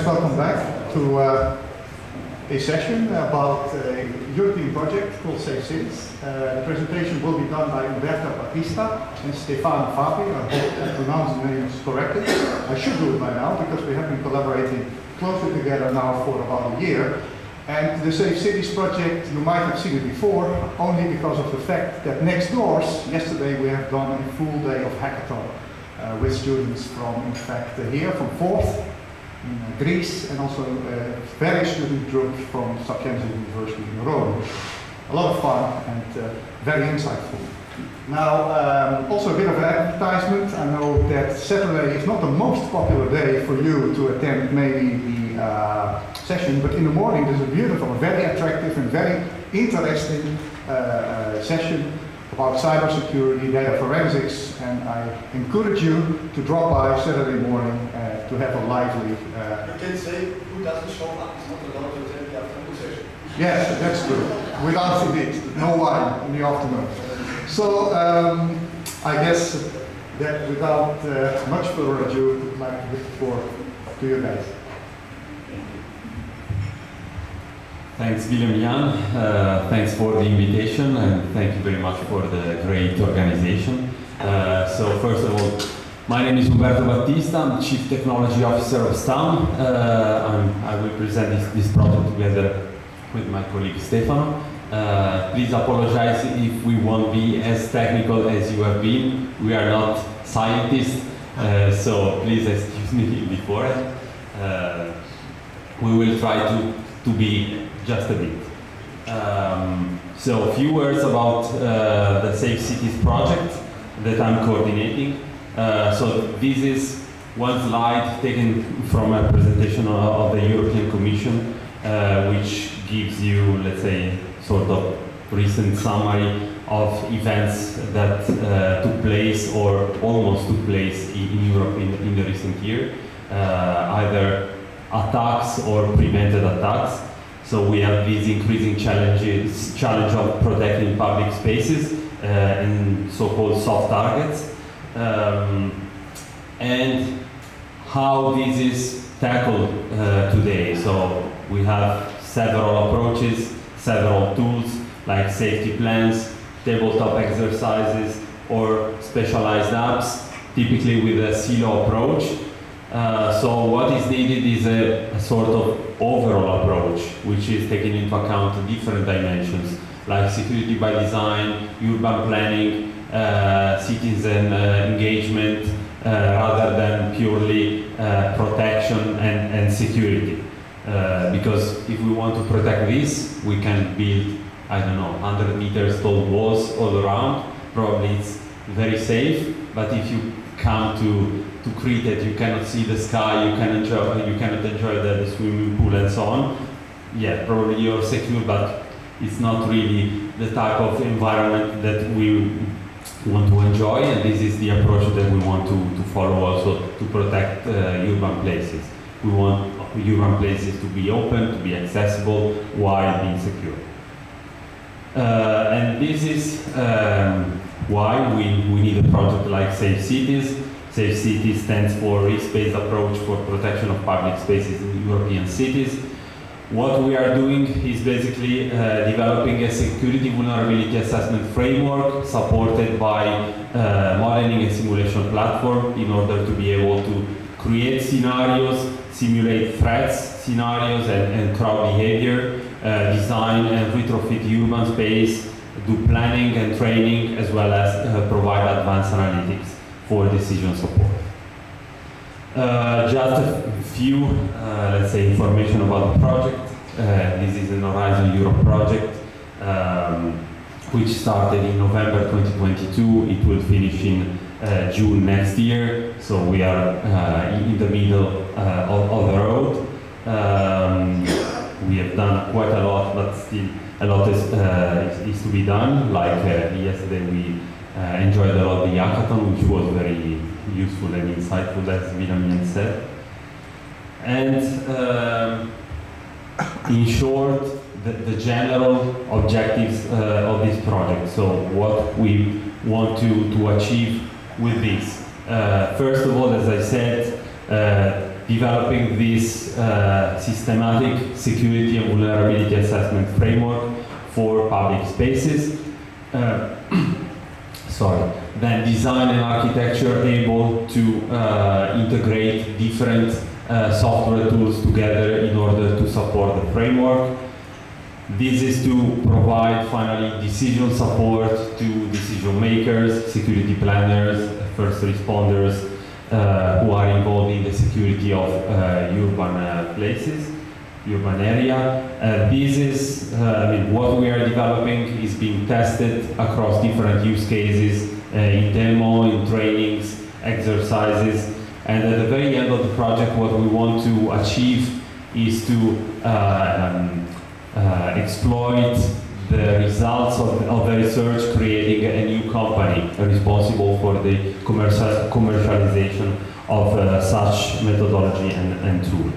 Friends, welcome back to a session about a European project called Safe Cities. The presentation will be done by Umberto, Battista and Stefano S.Fabbri. I hope I pronounced the names correctly. I should do it by now because we have been collaborating closely together now for about a year. And the Safe Cities project, you might have seen it before, only because of the fact that next doors, yesterday we have done a full day of hackathon with students from, in fact, here, from 4th in Greece, and also a very student group from Sapienza University in Rome. A lot of fun and very insightful. Now, also a bit of an advertisement. I know that Saturday is not the most popular day for you to attend maybe the session, but in the morning there's a beautiful, very attractive and very interesting session about cybersecurity, data forensics, and I encourage you to drop by Saturday morning to have a lively... You can say who doesn't show up is not allowed to attend the afternoon session. Yes, that's true. Without indeed, no wine in the afternoon. So I guess that without much further ado, I'd like to give the floor to you guys. Thanks, William. Thanks for the invitation, and thank you very much for the great organization. So first of all, my name is Umberto Battista. I'm Chief Technology Officer of STAM. I will present this project together with my colleague Stefano. Please apologize if we won't be as technical as you have been. We are not scientists, so please excuse me beforehand. We will try to be just a bit. So a few words about the Safe Cities project that I'm coordinating. So this is one slide taken from a presentation of the European Commission, which gives you, let's say, sort of recent summary of events that took place or almost took place in Europe in the recent year, either attacks or prevented attacks. So we have these increasing challenge of protecting public spaces and so-called soft targets, and how this is tackled today. So we have several approaches, several tools like safety plans, tabletop exercises, or specialized apps, typically with a silo approach. So what is needed is a sort of overall approach, which is taking into account different dimensions, like security by design, urban planning, citizen engagement, rather than purely protection and security. Because if we want to protect this, we can build, I don't know, 100 meters tall walls all around. Probably it's very safe, but if you come to Crete, you cannot see the sky, you cannot enjoy the swimming pool and so on. Yeah, probably you're secure, but it's not really the type of environment that we want to enjoy, and this is the approach that we want to follow also to protect urban places. We want urban places to be open, to be accessible, while being secure. And this is why we need a project like Safe Cities. Safe Cities stands for risk-based approach for protection of public spaces in European cities. What we are doing is basically developing a security vulnerability assessment framework supported by modeling and simulation platform in order to be able to create scenarios, simulate threats, scenarios and crowd behavior, design and retrofit urban space, do planning and training, as well as provide advanced analytics for decision support. Just a few, let's say, information about the project. This is an Horizon Europe project, which started in November 2022. It will finish in June next year, so we are in the middle of the road. We have done quite a lot, but still a lot is to be done. Like yesterday we enjoyed a lot the hackathon, which was very useful and insightful, as William said. And in short, the general objectives of this project. So what we want to achieve with this. First of all, as I said, developing this systematic security and vulnerability assessment framework for public spaces. Then design an architecture able to integrate different software tools together in order to support the framework. This is to provide finally decision support to decision makers, security planners, first responders who are involved in the security of urban places, urban area. This is, what we are developing is being tested across different use cases, in demo, in trainings, exercises, and at the very end of the project what we want to achieve is to exploit the results of the research, creating a new company responsible for the commercialization of such methodology and tool.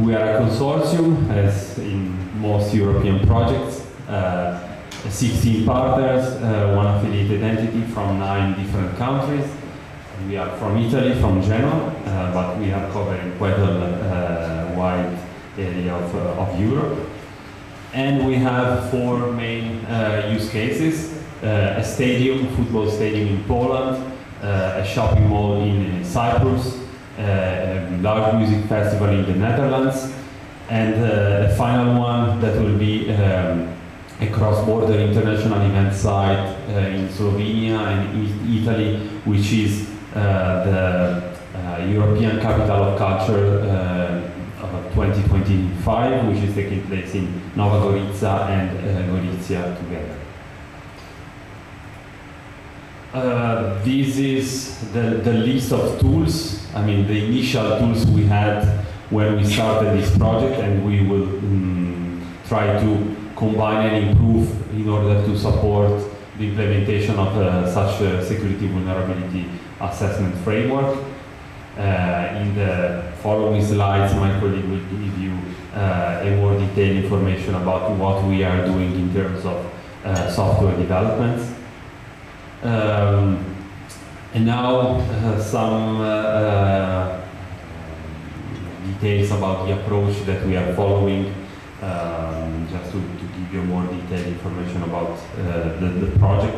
We are a consortium, as in most European projects, 16 partners, one affiliated entity from 9 different countries. We are from Italy, from Genoa, but we are covering quite a wide area of Europe. And we have 4 main use cases: a stadium, football stadium in Poland, a shopping mall in Cyprus, a large music festival in the Netherlands, and the final one that will be a cross-border international event site in Slovenia and in Italy, which is the European Capital of Culture 2025, which is taking place in Nova Gorica and Gorizia together. This is the list of tools, the initial tools we had when we started this project, and we will try to combine and improve in order to support the implementation of such a security vulnerability assessment framework. In the following slides, my colleague will give you a more detailed information about what we are doing in terms of software development. And now some details about the approach that we are following, just to give you more detailed information about the project.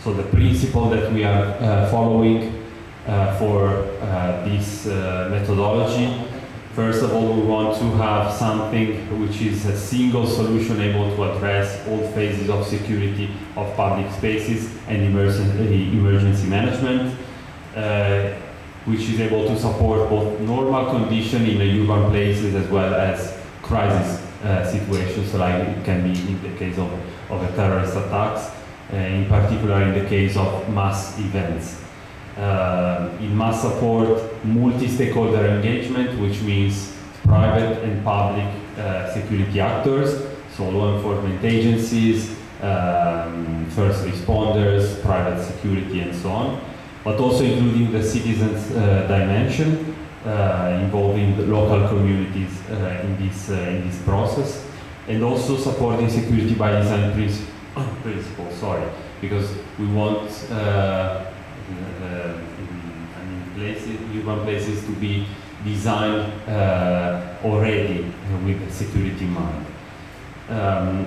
So the principle that we are following for this methodology, first of all, we want to have something which is a single solution able to address all phases of security of public spaces and emergency management, which is able to support both normal condition in the urban places as well as crisis situations, like it can be in the case of a terrorist attacks, in particular in the case of mass events. It must support multi-stakeholder engagement, which means private and public security actors, so law enforcement agencies, first responders, private security, and so on, but also including the citizens dimension, involving the local communities in this process, and also supporting security by design principles, because we want urban places to be designed already with security in mind.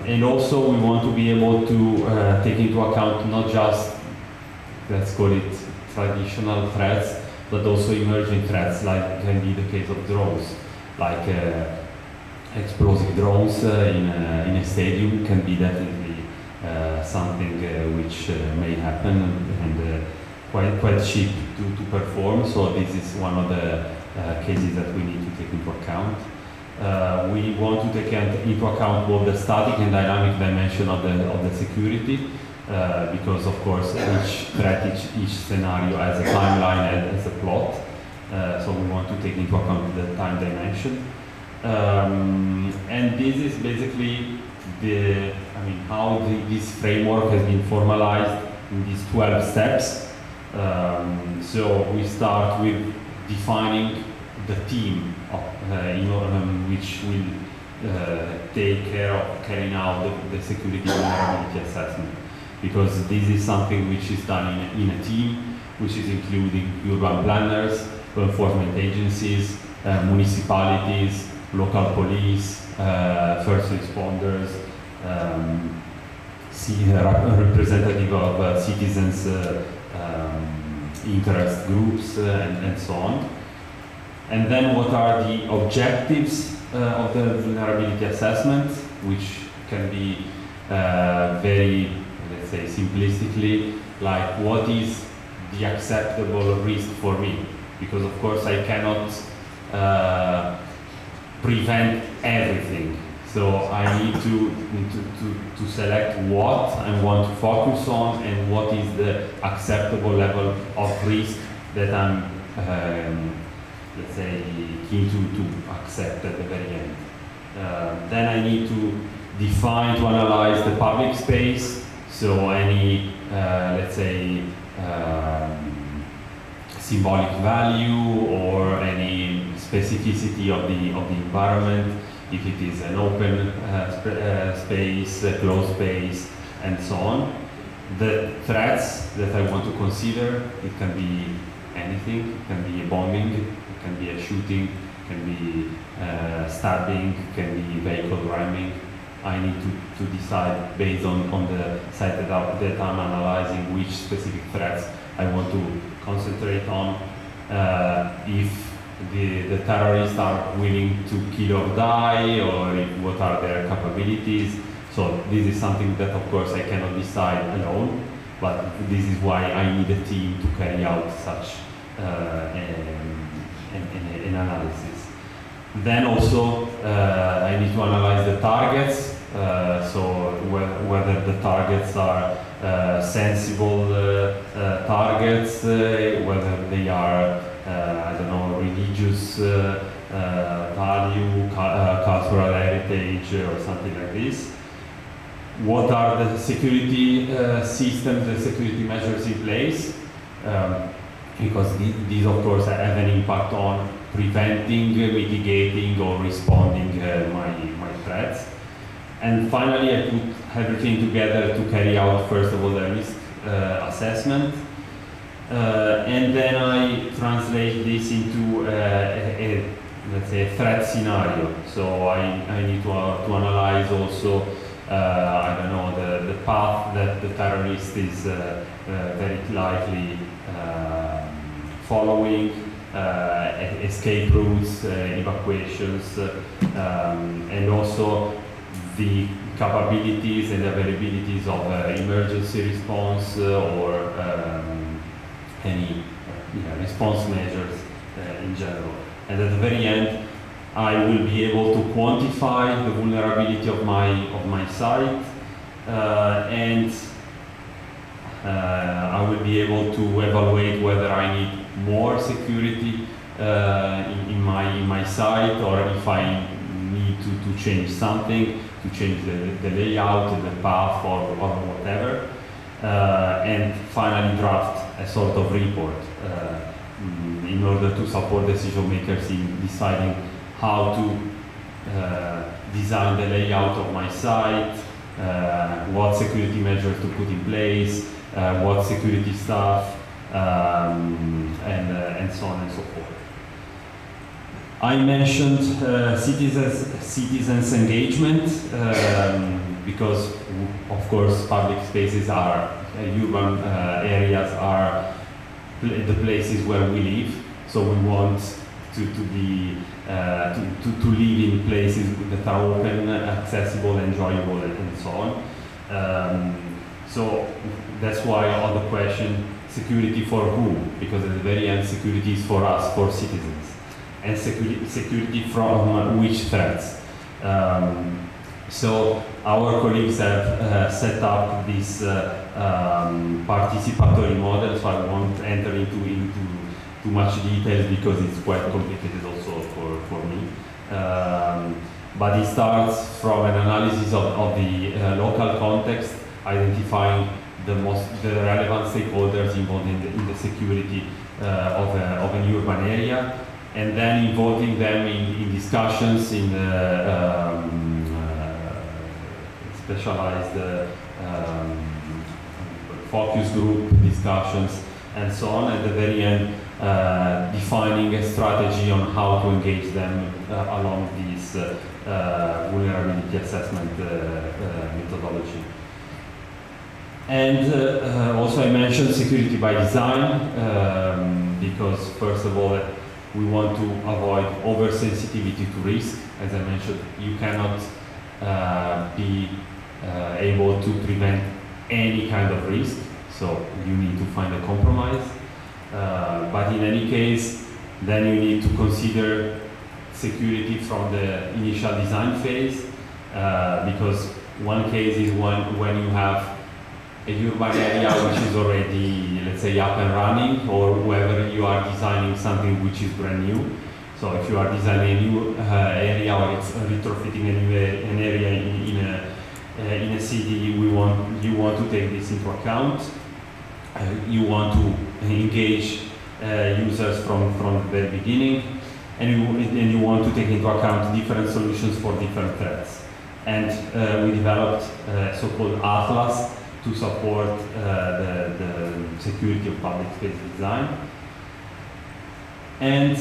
And also we want to be able to take into account not just, let's call it, traditional threats, but also emerging threats, like can be the case of drones, like explosive drones in a stadium can be definitely something which may happen and quite cheap to perform. So this is one of the cases that we need to take into account. We want to take into account both the static and dynamic dimension of the security, because of course each threat, each scenario has a timeline and has a plot. So we want to take into account the time dimension. And this is basically how this framework has been formalized in these 12 steps. So we start with defining the team which will take care of carrying out the security vulnerability assessment, because this is something which is done in a team, which is including urban planners, enforcement agencies, municipalities, local police, first responders, representative of citizens' interest groups, and so on. And then what are the objectives of the vulnerability assessment, which can be very, let's say, simplistically, like what is the acceptable risk for me? Because of course I cannot prevent everything. So I need to select what I want to focus on and what is the acceptable level of risk that I'm, let's say, keen to accept at the very end. Then I need to define, to analyze the public space. So any, let's say, symbolic value or any specificity of the environment, if it is an open space, a closed space, and so on. The threats that I want to consider, it can be anything. It can be a bombing, it can be a shooting, it can be stabbing, it can be vehicle ramming. I need to decide based on the site that I'm analyzing which specific threats I want to concentrate on. If the terrorists are willing to kill or die, or what are their capabilities. So this is something that of course I cannot decide alone, but this is why I need a team to carry out such an analysis. Then also I need to analyze the targets, so whether the targets are sensible targets, whether they are I don't know, religious value, cultural heritage, or something like this. What are the security systems, the security measures in place? Because these, of course, have an impact on preventing, mitigating, or responding my threats. And finally, I put everything together to carry out, first of all, the risk assessment. And then I translate this into let's say, a threat scenario. So I need to analyze also, I don't know, the path that the terrorist is very likely following, escape routes, evacuations, and also the capabilities and availabilities of emergency response or any response measures in general. And at the very end, I will be able to quantify the vulnerability of my site, and I will be able to evaluate whether I need more security in my site, or if I need to change something, to change the layout, the path, or whatever. And finally draft a sort of report in order to support decision makers in deciding how to design the layout of my site, what security measures to put in place, what security staff, and so on and so forth. I mentioned citizens engagement because, of course, public spaces are urban areas are the places where we live. So we want to live in places that are open, accessible, enjoyable, and so on. So that's why on the question, security for whom? Because at the very end, security is for us, for citizens. And security from which threats? So our colleagues have set up this participatory model, so I won't enter into too much details because it's quite complicated also for me. But it starts from an analysis of the local context, identifying the relevant stakeholders involved in the security of an urban area, and then involving them in discussions, in specialized focus group discussions, and so on. At the very end, defining a strategy on how to engage them along this vulnerability assessment methodology. And also I mentioned security by design, because first of all, we want to avoid oversensitivity to risk. As I mentioned, you cannot be able to prevent any kind of risk, so you need to find a compromise. But in any case, then you need to consider security from the initial design phase, because one case is when you have a urban area which is already, let's say, up and running, or whether you are designing something which is brand new. So if you are designing a new area, or it's retrofitting an area in a city, you want to take this into account. You want to engage users from the very beginning, and you want to take into account different solutions for different threats. And we developed a so-called atlas to support the security of public space design. And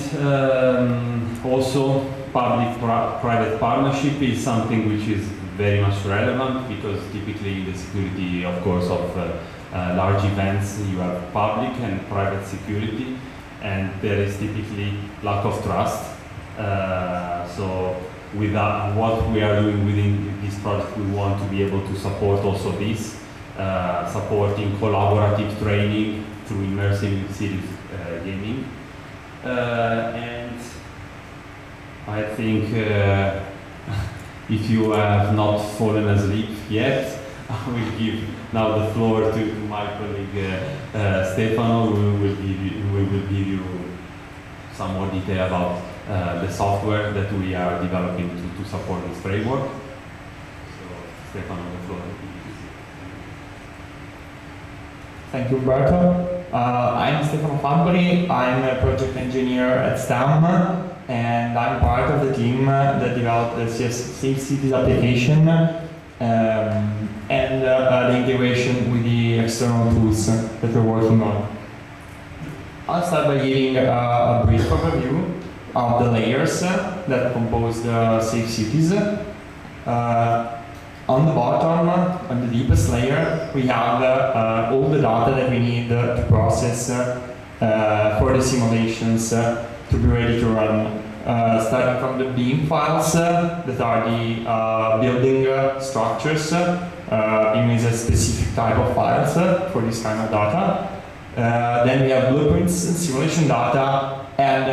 also public-private partnership is something which is very much relevant, because typically in the security, of course, of large events, you have public and private security, and there is typically lack of trust. So with what we are doing within this project, we want to be able to support also this, supporting collaborative training through immersive series gaming. And I think if you have not fallen asleep yet, I will give now the floor to my colleague Stefano, who will give you some more detail about the software that we are developing to support this framework. So, Stefano, the floor is yours. Thank you, Umberto. I'm Stefano Fabbri. I'm a project engineer at STAM, and I'm part of the team that developed the Safe Cities application and the integration with the external tools that we're working on. I'll start by giving a brief overview of the layers that compose the Safe Cities. On the bottom, on the deepest layer, we have all the data that we need to process for the simulations to be ready to run. Starting from the BIM files that are the building structures. BIM is a specific type of files for this kind of data. Then we have blueprints, simulation data, and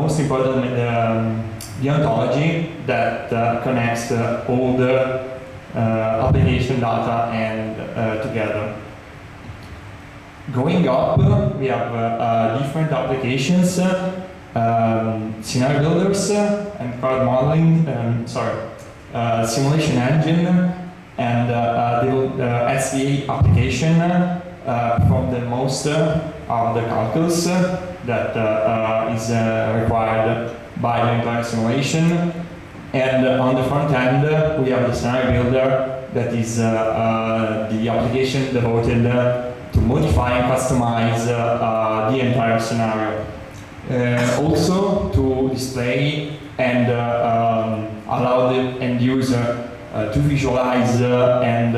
most importantly, the ontology that connects all the application data and together. Going up, we have different applications, scenario builders and crowd modeling, simulation engine, and the SVA application from the most of the calculus that is required by the entire simulation. And on the front end, we have the scenario builder that is the application devoted to modify and customize the entire scenario. Also to display and allow the end user to visualize and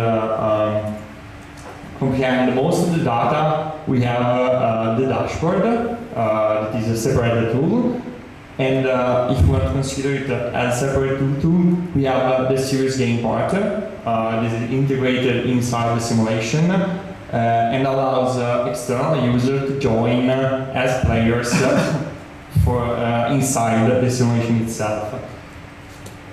comprehend most of the data. We have the dashboard, that is a separate tool. And if we want to consider it as a separate tool, we have the serious game part. This is integrated inside the simulation and allows external users to join as players for inside the simulation itself.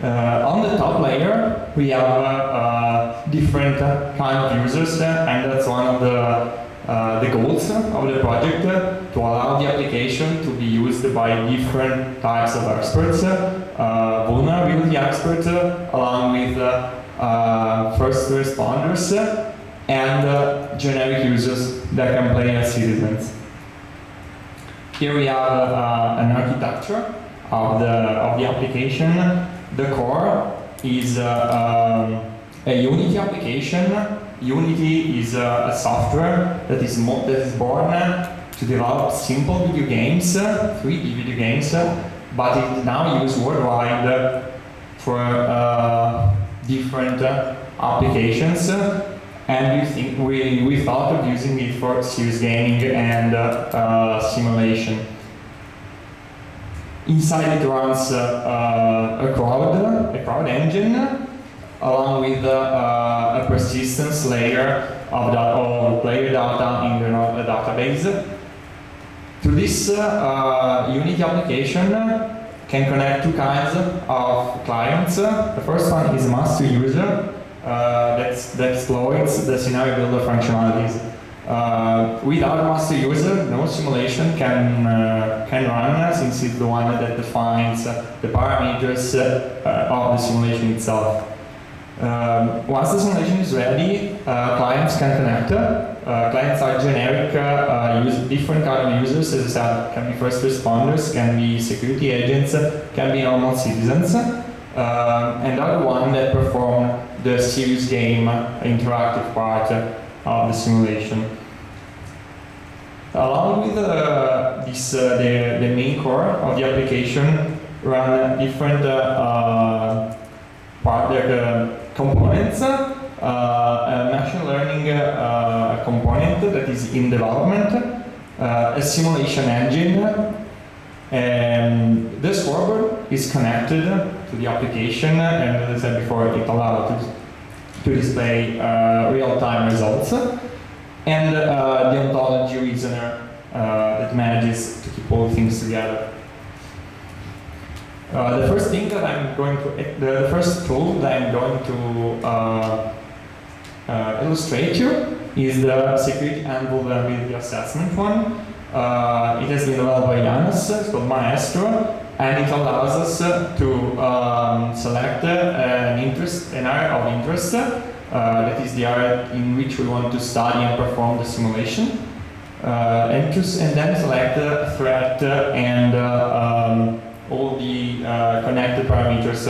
On the top layer, we have different kind of users, and that's one of the goals of the project, to allow the application to be used by different types of experts, vulnerability experts, along with first responders, and generic users that can play as citizens. Here we have an architecture of the application. The core is a Unity application. Unity is a software that is born to develop simple video games, 3D video games, but it is now used worldwide for different applications, and we thought of using it for serious gaming and simulation. Inside it runs a crowd engine, along with a persistence layer of player data in the database. To this Unity application can connect two kinds of clients. The first one is master user that exploits the scenario builder functionalities. Without master user, no simulation can run, since it's the one that defines the parameters of the simulation itself. Once the simulation is ready, clients can connect. Clients are generic, different kind of users, as I said, can be first responders, can be security agents, can be normal citizens, and other one that perform the serious game interactive part of the simulation. Along with the main core of the application, run different components, a machine learning component that is in development, a simulation engine, and the scoreboard is connected to the application, and as I said before, it allows to display real-time results, and the ontology reasoner that manages to keep all things together. The first thing that I'm going to, the first tool that I'm going to illustrate you is the security and vulnerability assessment one. It has been developed by Janis, it's called Maestro, and it allows us to select an area of interest, that is the area in which we want to study and perform the simulation, and then select a threat and all the connected parameters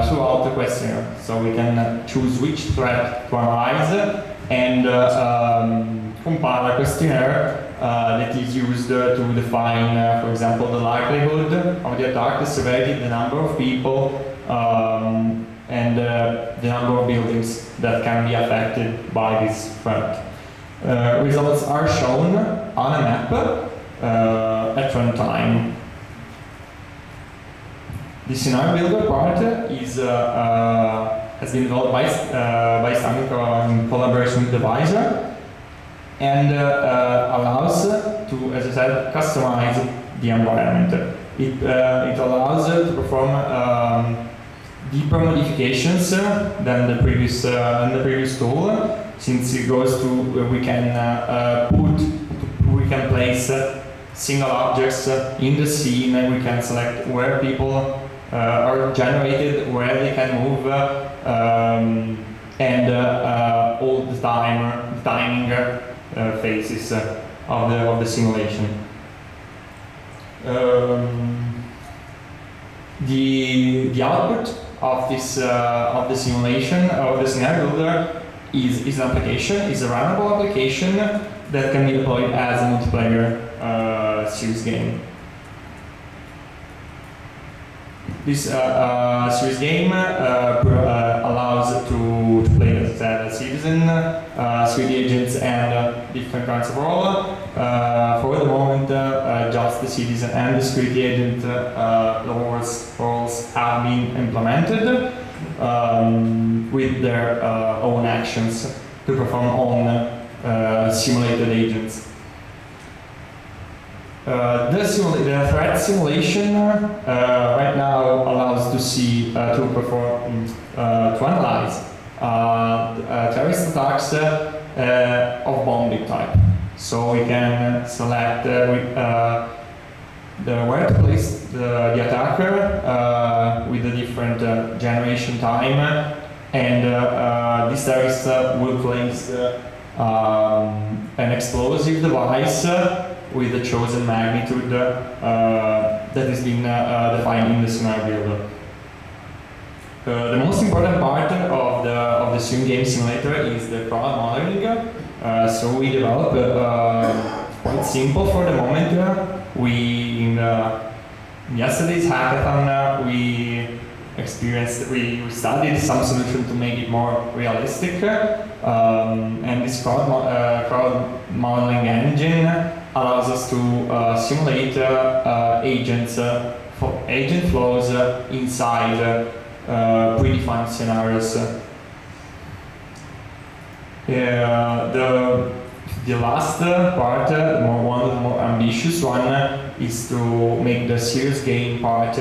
throughout the questionnaire. So we can choose which threat to analyze and compile a questionnaire that is used to define, for example, the likelihood of the attack, the severity, the number of people, and the number of buildings that can be affected by this threat. Results are shown on a map at runtime. The scenario builder part is has been developed by STAM in collaboration with the Visor, and allows to, as I said, customize the environment. It allows to perform deeper modifications than the previous tool, since it goes to we can place single objects in the scene, and we can select where people are generated, where they can move, and all the timing phases of the simulation. The output of this of the simulation of the scenario builder is an application, is a runnable application that can be deployed as a multiplayer series game. This series game allows to play as a citizen, security agents, and different kinds of role. For the moment, just the citizen and the security agent roles have been implemented with their own actions to perform on simulated agents. The threat simulation right now allows to see, to perform, to analyze terrorist attacks of bombing type. So we can select where to place the attacker with the different generation time, and this terrorist will place an explosive device with the chosen magnitude that has been defined in the scenario builder. The most important part of the sim game simulator is the crowd modeling. So we develop quite simple for the moment. In yesterday's hackathon, we studied some solution to make it more realistic, and this crowd modeling engine allows us to simulate agent flows inside predefined scenarios. The last part, one of the more ambitious one, is to make the serious game part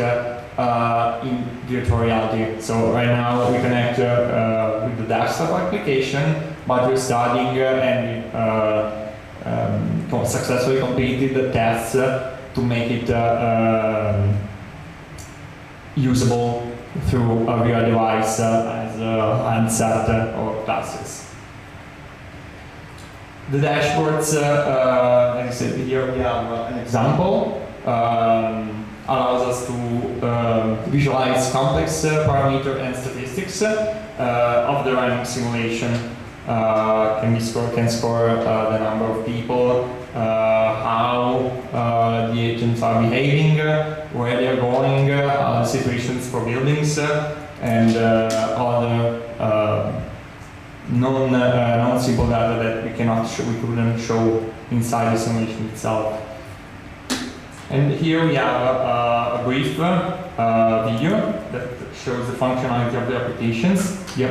in virtual reality. So right now we connect with the desktop application, but we're studying and successfully completed the tests to make it usable through a real device as a handset or glasses. The dashboards, as I said here, we have an example. Allows us to visualize complex parameter and statistics of the running simulation. Can score the number of people, how the agents are behaving, where they are going, the situations for buildings, and other non-simple data that we couldn't show inside the simulation itself. And here we have a brief video that shows the functionality of the applications, the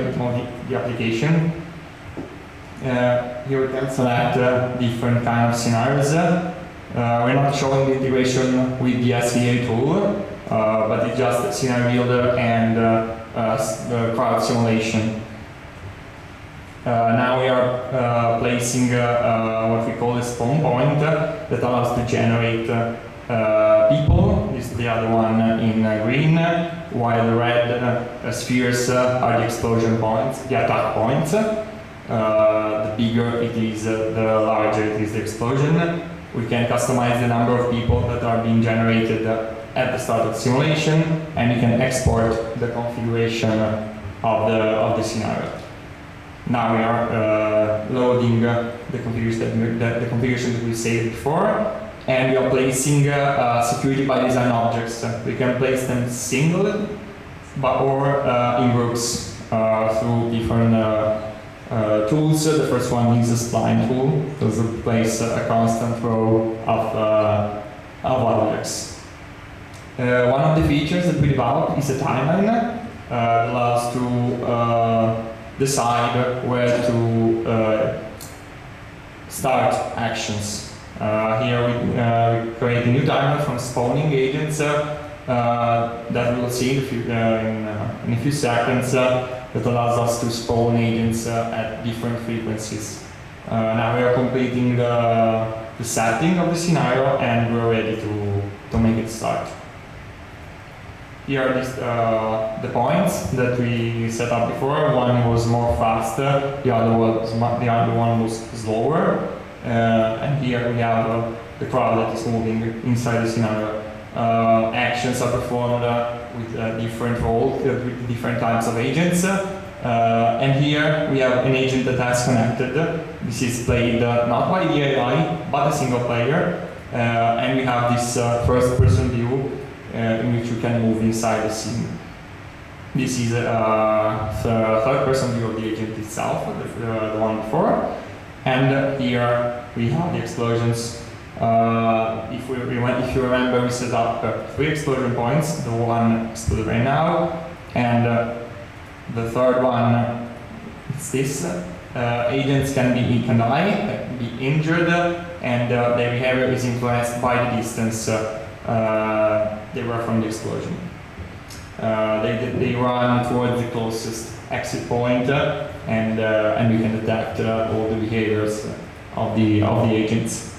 application. Here we can select different kind of scenarios. We're not showing the integration with the SVA tool, but it's just scenario builder and the crowd simulation. Now we are placing what we call a spawn point that allows to generate people. This is the other one in green, while the red spheres are the explosion points, the attack points. The bigger it is, the larger it is the explosion. We can customize the number of people that are being generated at the start of the simulation, and you can export the configuration of the scenario. Now we are loading the configuration that we saved before, and we are placing security by design objects. We can place them single, or in groups through different tools. The first one is a spline tool, to place a constant row of objects. One of the features that we developed is a timeline that allows to decide where to start actions. Here we create a new timer from spawning agents that we'll see in a few seconds that allows us to spawn agents at different frequencies. Now we are completing the setting of the scenario, and we're ready to make it start. Here are the points that we set up before. One was more faster, the other one was slower. And here we have the crowd that is moving inside the scenario. Actions are performed with different roles, with different types of agents. And here we have an agent that has connected. This is played not by the AI, but a single player. And we have this first-person view in which we can move inside the scene. This is a third-person view of the agent itself, the one before. And here we have the explosions. If you remember, we set up 3 explosion points. The one exploded right now, and the third one is this. Agents can die, be injured, and their behavior is influenced by the distance they were from the explosion. They run towards the closest exit point, and we can detect all the behaviors of the agents.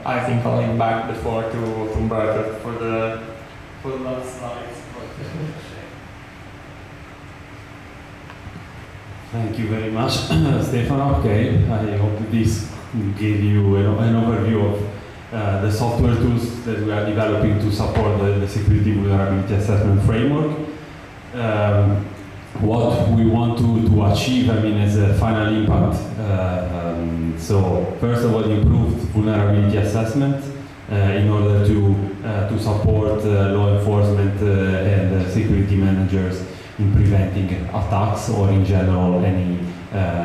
I think I'll leave back the floor to Umberto for the last slides. Thank you very much, Stefano. Okay, I hope this gave you an overview of the software tools that we are developing to support the security vulnerability assessment framework. what we want to achieve, I mean, as a final impact. So first of all, improved vulnerability assessment in order to support law enforcement and security managers in preventing attacks or in general any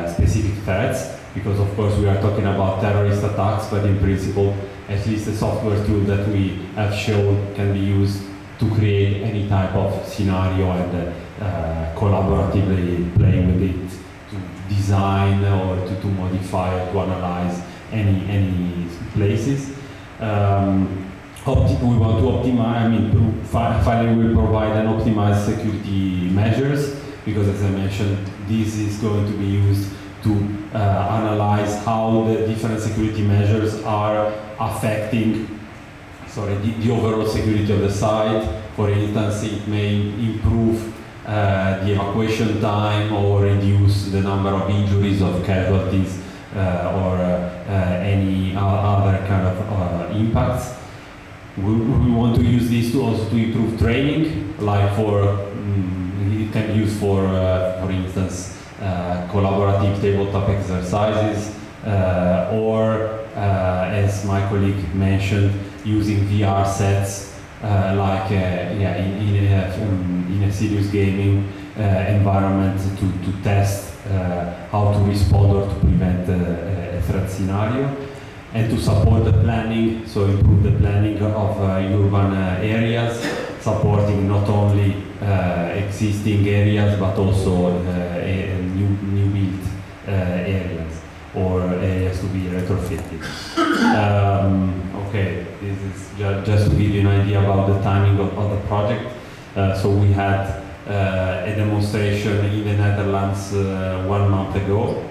specific threats, because of course we are talking about terrorist attacks, but in principle at least the software tool that we have shown can be used to create any type of scenario and collaboratively play with it to design or to modify or to analyze any places. We want to optimize, I mean, finally we provide an optimized security measures, because as I mentioned, this is going to be used to analyze how the different security measures are affecting the overall security of the site. For instance, it may improve the evacuation time or reduce the number of injuries of casualties or any other kind of impacts. We want to use this to also to improve training, like it can be used for instance, collaborative tabletop exercises, or as my colleague mentioned, using VR sets, like in a serious gaming environment to test how to respond or to prevent a threat scenario, and to support the planning, so improve the planning of urban areas, supporting not only existing areas but also new built areas or areas to be retrofitted. Okay, this is just to give you an idea about the timing of the project. So we had a demonstration in the Netherlands 1 month ago,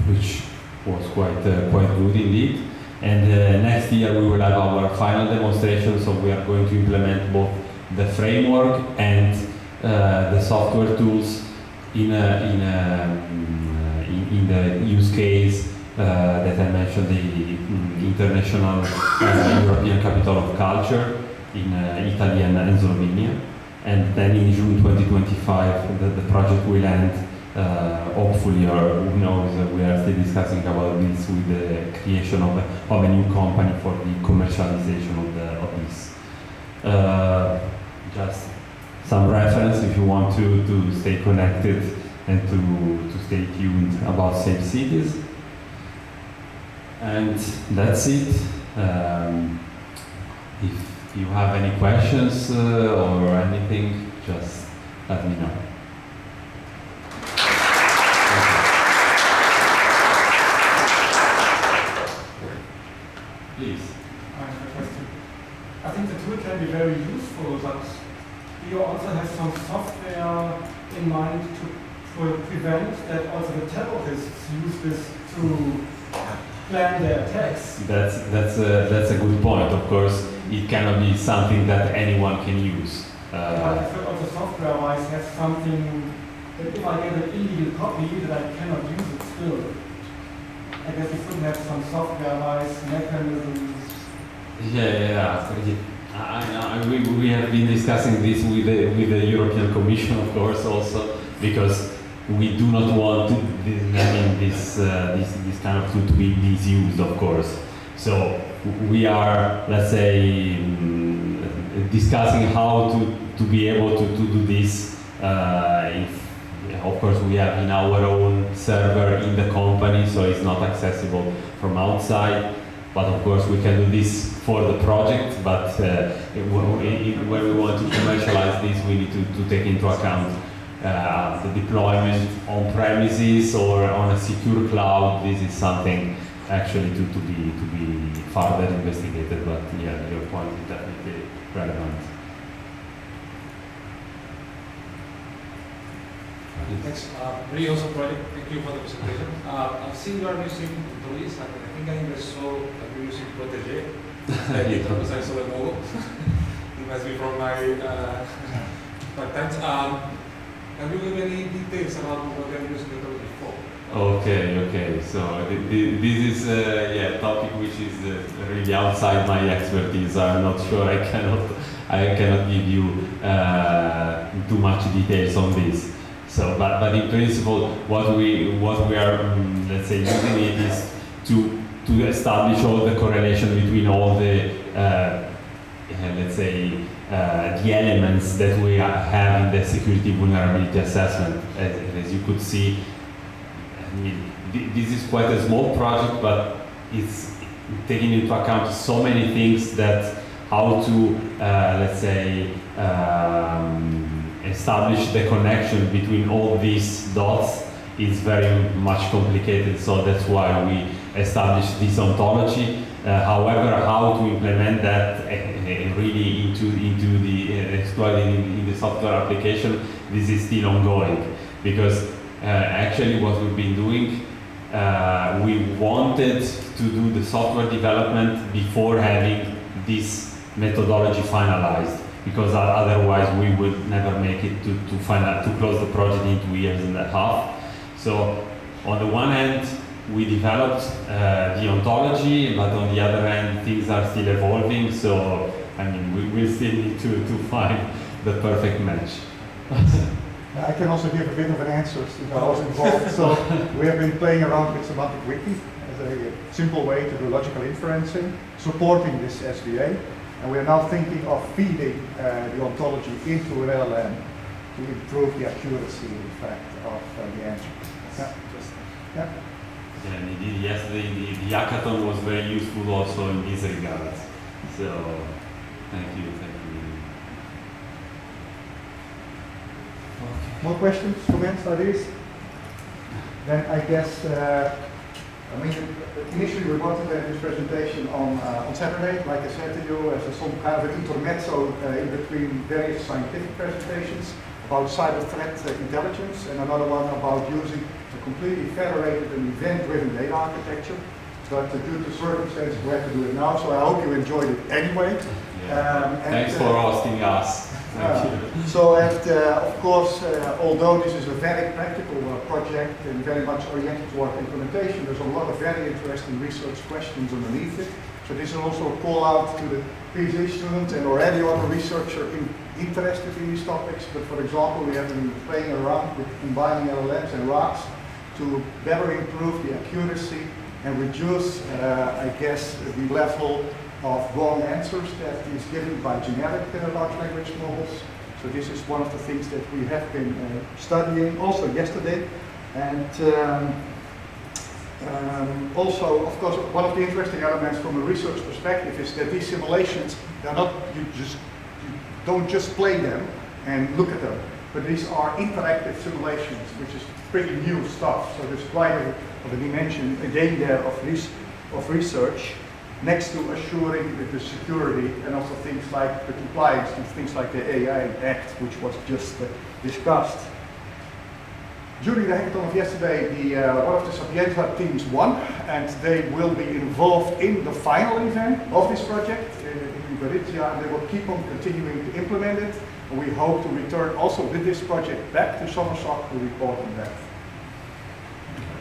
which was quite good indeed. And next year we will have our final demonstration, so we are going to implement both the framework and the software tools in the use case that I mentioned, the International European Capital of Culture in Italy and Slovenia. And then in June 2025 the project will end. Hopefully, or who knows, we are still discussing about this with the creation of a new company for the commercialization of this. Just some reference if you want to stay connected and to stay tuned about safe cities. And that's it. If you have any questions or anything, just let me know. Please. I have a question. I think the tool can be very useful, but do you also have some software in mind to prevent that also the terrorists use this to plan their attacks? That's a good point. Of course, it cannot be something that anyone can use. But I could also software-wise have something that if I get an illegal copy that I cannot use it still. I guess we could have some software-wise mechanisms. Yeah. We have been discussing this with the European Commission, of course, also, because we do not want this kind of tool to be misused, of course. So we are, let's say, discussing how to be able to do this. Of course, we have in our own server in the company, so it's not accessible from outside. But of course, we can do this for the project. But when we want to commercialize this, we need to take into account the deployment on premises or on a secure cloud. This is something actually to be further investigated. But yeah, your point is definitely relevant. Thanks. Really awesome project. Thank you for the presentation. I've seen you are using tools, and I think I even saw that you're using Protege. Because I saw the logo. It must be from my times. Can you give any details about what you're using the tool for? Okay. So this is a topic which is really outside my expertise. I'm not sure. I cannot give you too much details on this. So, but in principle, what we are, let's say, using it is to establish all the correlation between all the, let's say, the elements that we have in the security vulnerability assessment. As you could see, I mean, this is quite a small project, but it's taking into account so many things that how to, let's say, establish the connection between all these dots is very much complicated, so that's why we established this ontology. However, how to implement that really into the exploiting in the software application, this is still ongoing, because actually what we've been doing, we wanted to do the software development before having this methodology finalized, because otherwise we would never make it to close the project in 2.5 years. So on the one hand, we developed the ontology, but on the other hand, things are still evolving. So I mean, we still need to find the perfect match. I can also give a bit of an answer since I was involved. So we have been playing around with semantic wiki as a simple way to do logical inferencing, supporting this SVA. And we are now thinking of feeding the ontology into an LLM to improve the accuracy, in fact, of the answers. Yeah. Yeah. Yeah, and indeed, yesterday the hackathon was very useful also in this regard. So, thank you. Okay. More questions, comments, ideas? Then I guess, initially we wanted to have this presentation on Saturday, like I said to you, as some kind of an intermezzo in between various scientific presentations about cyber threat intelligence, and another one about using a completely federated and event-driven data architecture. But due to circumstances, we have to do it now, so I hope you enjoyed it anyway. Yeah. Thanks for hosting us. Of course, although this is a very practical project and very much oriented toward implementation, there's a lot of very interesting research questions underneath it. So this is also a call out to the PhD student and already other researcher interested in these topics. But for example, we have been playing around with combining LLMs and RAGs to better improve the accuracy and reduce, I guess, the level of wrong answers that is given by generic large language models. So this is one of the things that we have been studying also yesterday. And also, of course, one of the interesting elements from a research perspective is that these simulations, they're not, you don't just play them and look at them, but these are interactive simulations, which is pretty new stuff. So there's quite a dimension again there of research, next to assuring the security and also things like the compliance and things like the AI Act, which was just discussed. During the hackathon of yesterday, one of the Sapienza teams won, and they will be involved in the final event of this project in Battista, and they will keep on continuing to implement it. And we hope to return also with this project back to Somerset to report on that.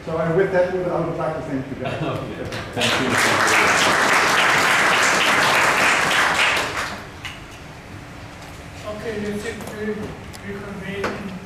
So and with that, I would like to thank you guys. Thank you.